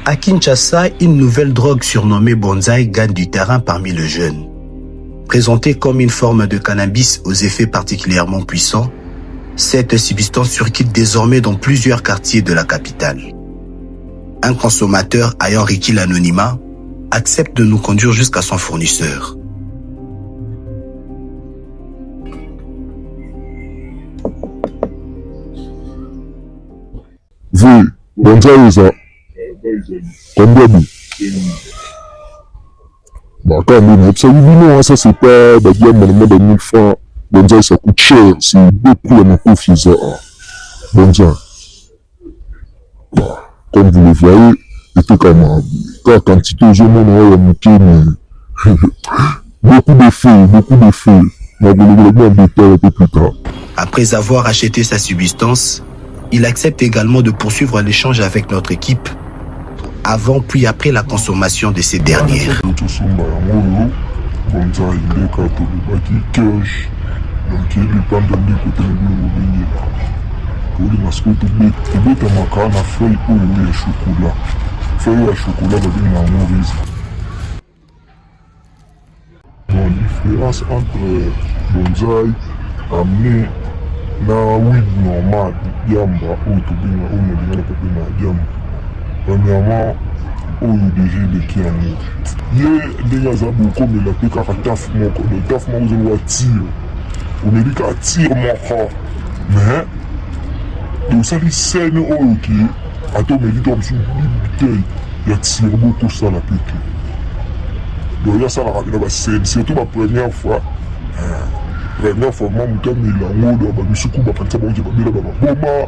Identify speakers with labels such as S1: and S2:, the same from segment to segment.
S1: À Kinshasa, une nouvelle drogue surnommée Bonsaï gagne du terrain parmi les jeunes. Présentée comme une forme de cannabis aux effets particulièrement puissants, cette substance circule désormais dans plusieurs quartiers de la capitale. Un consommateur ayant requis l'anonymat accepte de nous conduire jusqu'à son fournisseur.
S2: Oui, Bonsaï ça. Combien de bah quand même, ça oui, non, ça c'est pas bah bien maintenant de 1000 francs. Bonsaï ça coûte cher, c'est beaucoup à mon profit ça. Bonsaï. Bah, comme vous le voyez, c'était comme quand quantité aux hommes on a monté, mais beaucoup d'effets, beaucoup d'effets. On va vous le détailler un peu plus tard.
S1: Après avoir acheté sa substance, il accepte également de poursuivre l'échange avec notre équipe avant puis après la consommation de ces dernières.
S2: La différence entre Bonsaï amené na weed normal yamba oyo tobenga oyo nalingana tobenga yamba premièrement oyo déjà eleki yango ye ndenge aza bokomela mpe kaka taf moko do taf moko ozoloba tire omeli kaka tire moko mais tosali sene oyo ke ata omeli to mosusu bibutei ya tire bokosala mpe te donc yasalaka mpena basene surtout bapremière fois première fois moi mutu amela yango do bamisuku bakanisa bango ke babela bababoma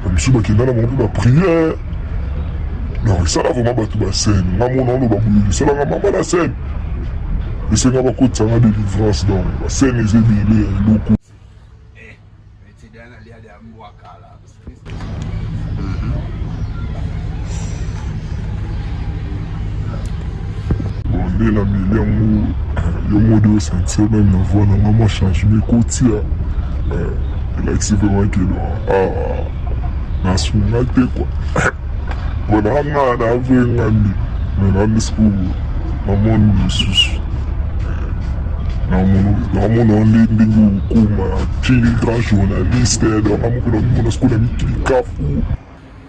S2: bamisu bakenda na bango mpe bapriere non esala vraimen bato basene nga mona oloba boye esalanga mama na sene esenga bakotisanga délivrance donc basene eza ebele ya eloko nde na meli yango yo mode oyo sentir même na voix nanga mwa changement ekotia elakisi vraiment ke nasunga te kua bona nga na avenga nde me nande siku namoni lisusu namona nde ndenge okoma kili grand journaliste donc amokona mimona siku na mikili kafu.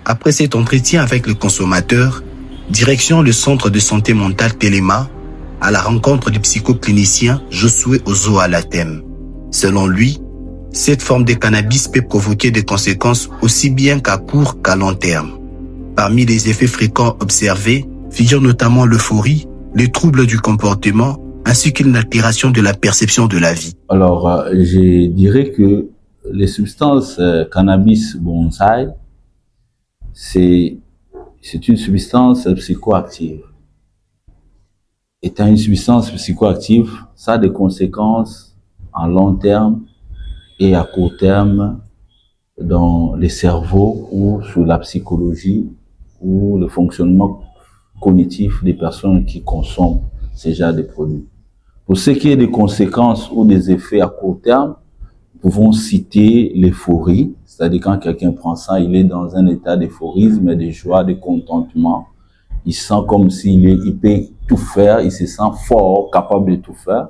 S1: Après cet entretien avec le consommateur, direction le centre de santé mentale Téléma, à la rencontre du psychoclinicien Josué Ozo Alatem. Selon lui, cette forme de cannabis peut provoquer des conséquences aussi bien qu'à court qu'à long terme. Parmi les effets fréquents observés figurent notamment l'euphorie, les troubles du comportement, ainsi qu'une altération de la perception de la vie.
S3: Alors, je dirais que les substances cannabis Bonsaï, c'est une substance psychoactive. Étant une substance psychoactive, ça a des conséquences en long terme et à court terme dans les cerveaux ou sur la psychologie ou le fonctionnement cognitif des personnes qui consomment ce genre de produits. Pour ce qui est des conséquences ou des effets à court terme, nous pouvons citer l'euphorie, c'est-à-dire quand quelqu'un prend ça, il est dans un état d'euphorisme, de joie, de contentement. Il sent comme il peut tout faire, il se sent fort, capable de tout faire.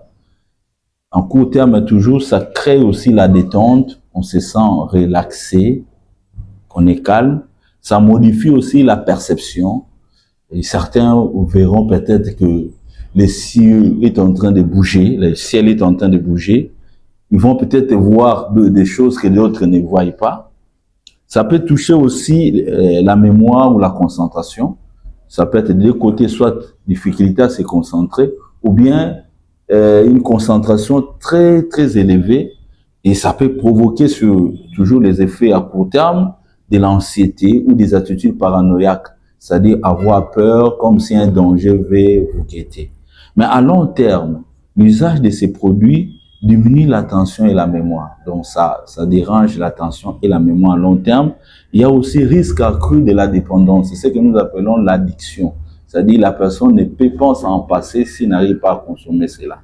S3: En court terme, toujours, ça crée aussi la détente, on se sent relaxé, on est calme. Ça modifie aussi la perception. Et certains verront peut-être que le ciel est en train de bouger, le ciel est en train de bouger. Ils vont peut-être voir des choses que d'autres ne voient pas. Ça peut toucher aussi la mémoire ou la concentration. Ça peut être de deux côtés, soit difficulté à se concentrer, ou bien une concentration très, très élevée. Et ça peut provoquer toujours les effets à court terme de l'anxiété ou des attitudes paranoïaques. C'est-à-dire avoir peur comme si un danger veut vous guetter. Mais à long terme, l'usage de ces produits diminue l'attention et la mémoire. Donc ça dérange l'attention et la mémoire à long terme. Il y a aussi risque accru de la dépendance. C'est ce que nous appelons l'addiction. C'est-à-dire la personne ne peut pas s'en passer s'il n'arrive pas à consommer cela.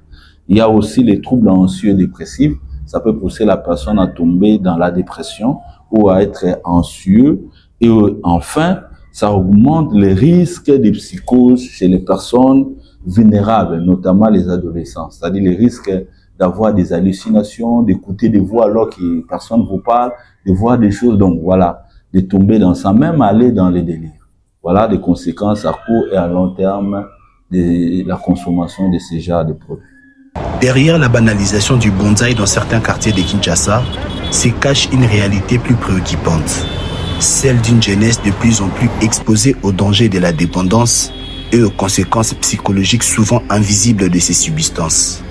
S3: Il y a aussi les troubles anxieux et dépressifs. Ça peut pousser la personne à tomber dans la dépression ou à être anxieux. Et enfin, ça augmente les risques de psychose chez les personnes vulnérables, notamment les adolescents. C'est-à-dire les risques d'avoir des hallucinations, d'écouter des voix alors que personne ne vous parle, de voir des choses, donc voilà, de tomber dans ça, même aller dans les délires. Voilà des conséquences à court et à long terme de la consommation de ces genres de produits.
S1: Derrière la banalisation du bonsaï dans certains quartiers de Kinshasa, se cache une réalité plus préoccupante, celle d'une jeunesse de plus en plus exposée aux dangers de la dépendance et aux conséquences psychologiques souvent invisibles de ces substances.